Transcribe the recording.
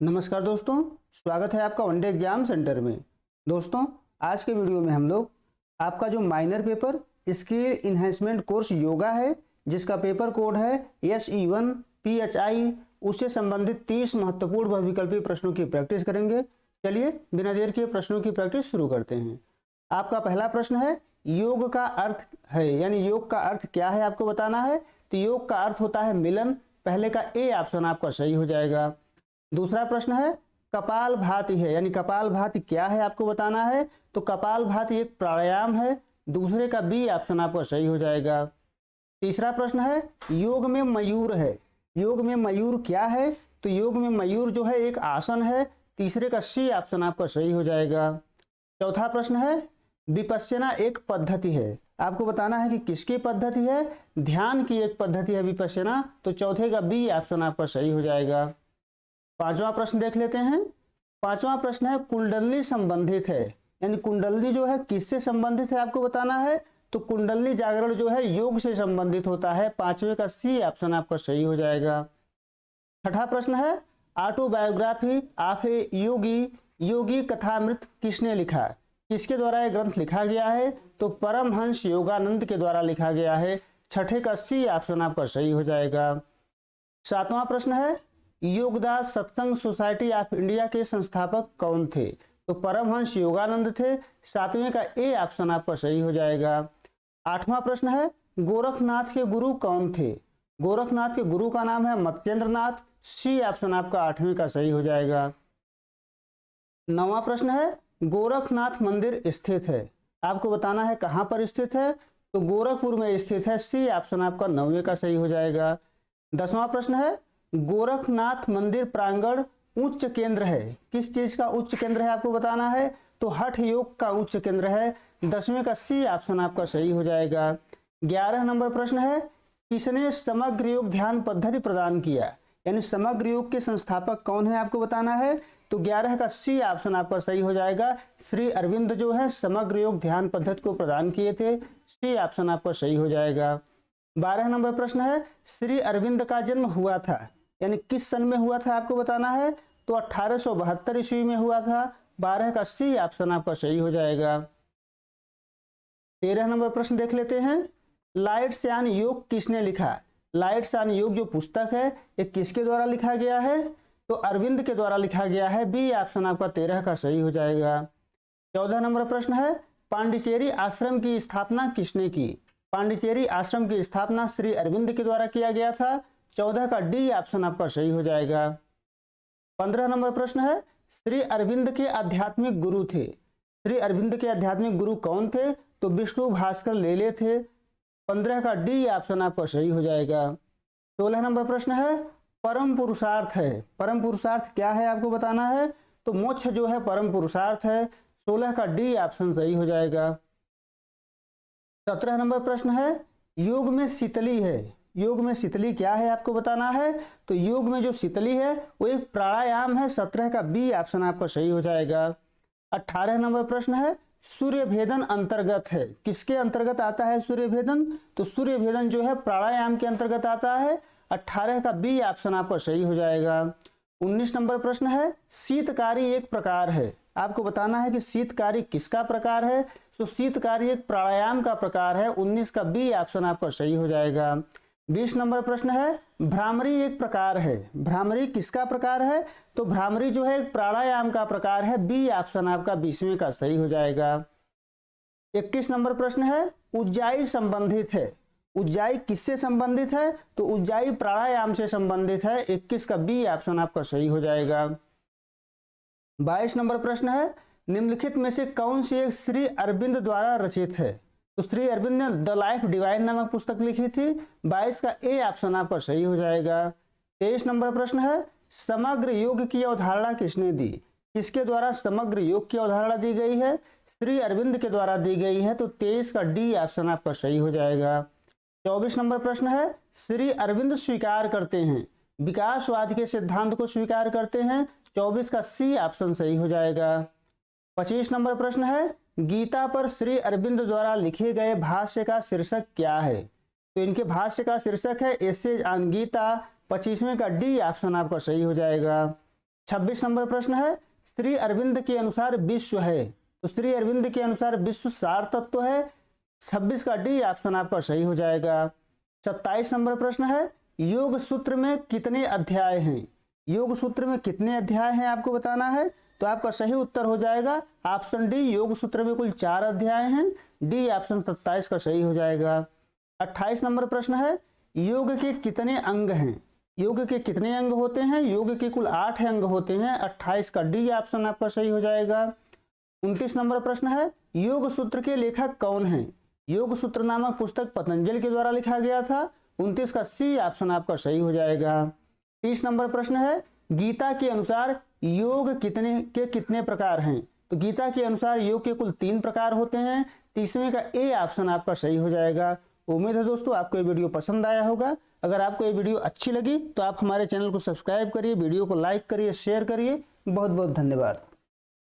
नमस्कार दोस्तों, स्वागत है आपका वनडे एग्जाम सेंटर में। दोस्तों, आज के वीडियो में हम लोग आपका जो minor paper skill enhancement course yoga है, जिसका पेपर कोड है SE1 PHI, उससे संबंधित 30 महत्वपूर्ण बहुविकल्पीय प्रश्नों की प्रैक्टिस करेंगे। चलिए बिना देर के प्रश्नों की प्रैक्टिस शुरू करते हैं। आपका पहला प्रश्न है, योग का अर्थ है, यानी योग का अर्थ क्या है आपको बताना है। तो योग का अर्थ होता है मिलन। पहले का ए ऑप्शन आपका सही हो जाएगा। दूसरा प्रश्न है, कपालभाति है, यानी कपालभाति क्या है आपको बताना है। तो कपालभाति एक प्राणायाम है। दूसरे का बी ऑप्शन आपका सही हो जाएगा। तीसरा प्रश्न है, योग में मयूर है। योग में मयूर क्या है। तो योग में मयूर जो है एक आसन है। तीसरे का सी ऑप्शन आपका सही हो जाएगा। चौथा प्रश्न है, विपश्यना एक पद्धति है। आपको बताना है कि किसकी पद्धति है। ध्यान की एक पद्धति है विपश्यना। तो चौथे का बी ऑप्शन आपका सही हो जाएगा। पांचवा प्रश्न देख लेते हैं। पांचवा प्रश्न है, कुंडलनी संबंधित है, यानी कुंडलनी जो है किससे संबंधित है आपको बताना है। तो कुंडलनी जागरण जो है योग से संबंधित होता है। पांचवे का सी ऑप्शन आपका सही हो जाएगा। छठा प्रश्न है, ऑटोबायोग्राफी ऑफ ए योगी, योगी कथामृत किसने लिखा। किसके द्वारा यह ग्रंथ लिखा गया है। तो परमहंस योगानंद के द्वारा लिखा गया है। छठे का सी ऑप्शन आपका सही हो जाएगा। सातवां प्रश्न है, योगदास सत्संग सोसाइटी ऑफ इंडिया के संस्थापक कौन थे। तो परमहंस योगानंद थे। सातवें का ए ऑप्शन आपका सही हो जाएगा। आठवां प्रश्न है, गोरखनाथ के गुरु कौन थे। गोरखनाथ के गुरु का नाम है मत्येंद्रनाथ। सी ऑप्शन आपका आठवें का सही हो जाएगा। नौवां प्रश्न है, गोरखनाथ मंदिर स्थित है। आपको बताना है कहां पर स्थित है। तो गोरखपुर में स्थित है। सी ऑप्शन आपका नौवें का सही हो जाएगा। 10वां प्रश्न है, गोरखनाथ मंदिर प्रांगण उच्च केंद्र है। किस चीज का उच्च केंद्र है आपको बताना है। तो हठ योग का उच्च केंद्र है। 10वें का सी ऑप्शन आपका सही हो जाएगा। 11 नंबर प्रश्न है, किसने समग्र योग ध्यान पद्धति प्रदान किया, यानी समग्र योग के संस्थापक कौन है आपको बताना है। तो 11 का सी ऑप्शन आपका सही हो जाएगा। श्री अरविंद जो है समग्र योग ध्यान पद्धति को प्रदान किए थे। सी ऑप्शन आपका सही हो जाएगा। 12 नंबर प्रश्न है, श्री अरविंद का जन्म हुआ था, यानी किस सन में हुआ था आपको बताना है। तो 1872 ईस्वी में हुआ था। 12 का सी ऑप्शन आपका सही हो जाएगा। 13 नंबर प्रश्न देख लेते हैं, लाइट्स ऑन योग किसने लिखा। लाइट्स ऑन योग जो पुस्तक है ये किसके द्वारा लिखा गया है। तो अरविंद के द्वारा लिखा गया है। बी ऑप्शन आपका 13 का सही हो जाएगा। 14 नंबर प्रश्न है, पांडिचेरी आश्रम की स्थापना किसने की। पांडिचेरी आश्रम की स्थापना श्री अरविंद के द्वारा किया गया था। 14 का डी ऑप्शन आपका सही हो जाएगा। 15 नंबर प्रश्न है, श्री अरविंद के आध्यात्मिक गुरु थे। श्री अरविंद के आध्यात्मिक गुरु कौन थे। तो विष्णु भास्कर लेले थे। 15 का डी ऑप्शन आपका सही हो जाएगा। 16 नंबर प्रश्न है, परम पुरुषार्थ है। परम पुरुषार्थ क्या है आपको बताना है। तो मोक्ष जो है परम पुरुषार्थ है। 16 का डी ऑप्शन सही हो जाएगा। 17 नंबर प्रश्न है, योग में शीतली है। योग में शीतली क्या है आपको बताना है। तो योग में जो शीतली है वो एक प्राणायाम है। 17 का बी ऑप्शन आपका सही हो जाएगा। 18 नंबर प्रश्न है, सूर्य भेदन अंतर्गत है। किसके अंतर्गत आता है सूर्य भेदन। तो सूर्य भेदन जो है प्राणायाम के अंतर्गत आता है। 18 का बी ऑप्शन आपका सही हो जाएगा। 19 नंबर प्रश्न है, शीतकारी एक प्रकार है। आपको बताना है कि शीतकारी किसका प्रकार है। तो शीतकारी एक प्राणायाम का प्रकार है। 19 का बी ऑप्शन आपका सही हो जाएगा। 20 नंबर प्रश्न है, भ्रामरी एक प्रकार है। भ्रामरी किसका प्रकार है। तो भ्रामरी जो है एक प्राणायाम का प्रकार है। बी ऑप्शन आपका 20वें का सही हो जाएगा। 21 नंबर प्रश्न है, उज्जाई संबंधित है। उज्जाई किससे संबंधित है। तो उज्जाई प्राणायाम से संबंधित है। 21 का बी ऑप्शन आपका सही हो जाएगा। 22 नंबर प्रश्न है, निम्नलिखित में से कौन सी एक श्री अरविंद द्वारा रचित है। तो श्री अरविंद ने द लाइफ डिवाइन नामक पुस्तक लिखी थी। 22 का ए ऑप्शन आपका सही हो जाएगा। 23 नंबर प्रश्न है, समग्र योग की अवधारणा किसने दी। किसके द्वारा समग्र योग की अवधारणा दी गई है। श्री अरविंद के द्वारा दी गई है। तो 23 का डी ऑप्शन आपका सही हो जाएगा। 24 नंबर प्रश्न है, श्री अरविंद स्वीकार करते हैं, विकासवाद के सिद्धांत को स्वीकार करते हैं। 24 का सी ऑप्शन सही हो जाएगा। 25 नंबर प्रश्न है, गीता पर श्री अरविंद द्वारा लिखे गए भाष्य का शीर्षक क्या है। तो इनके भाष्य का शीर्षक है एसेज ऑन गीता। 25वें का डी ऑप्शन आपका सही हो जाएगा। 26 नंबर प्रश्न है, श्री अरविंद के अनुसार विश्व है, तो श्री अरविंद के अनुसार विश्व सार तत्व है। 26 का डी ऑप्शन आपका सही हो जाएगा। 27 नंबर प्रश्न है, योग सूत्र में कितने अध्याय हैं? योग सूत्र में कितने अध्याय हैं आपको बताना है, तो आपका सही उत्तर हो जाएगा ऑप्शन डी, योग सूत्र में कुल 4 अध्याय हैं। डी ऑप्शन 27 का सही हो जाएगा। 28 नंबर प्रश्न है, योग के कितने अंग हैं? योग के कितने अंग होते हैं? योग के कुल 8 अंग होते हैं। 28 का डी ऑप्शन आपका सही हो जाएगा। 29 नंबर प्रश्न है, योग सूत्र के लेखक कौन हैं? योग सूत्र नामक पुस्तक पतंजलि के द्वारा लिखा गया था। 29 का सी ऑप्शन आपका सही हो जाएगा। 30 नंबर प्रश्न है, गीता के अनुसार योग कितने प्रकार हैं? तो गीता के अनुसार योग के कुल 3 प्रकार होते हैं। 30वें का ए ऑप्शन आपका सही हो जाएगा। उम्मीद है दोस्तों आपको ये वीडियो पसंद आया होगा। अगर आपको ये वीडियो अच्छी लगी तो आप हमारे चैनल को सब्सक्राइब करिए, वीडियो को लाइक करिए, शेयर करिए। बहुत बहुत धन्यवाद।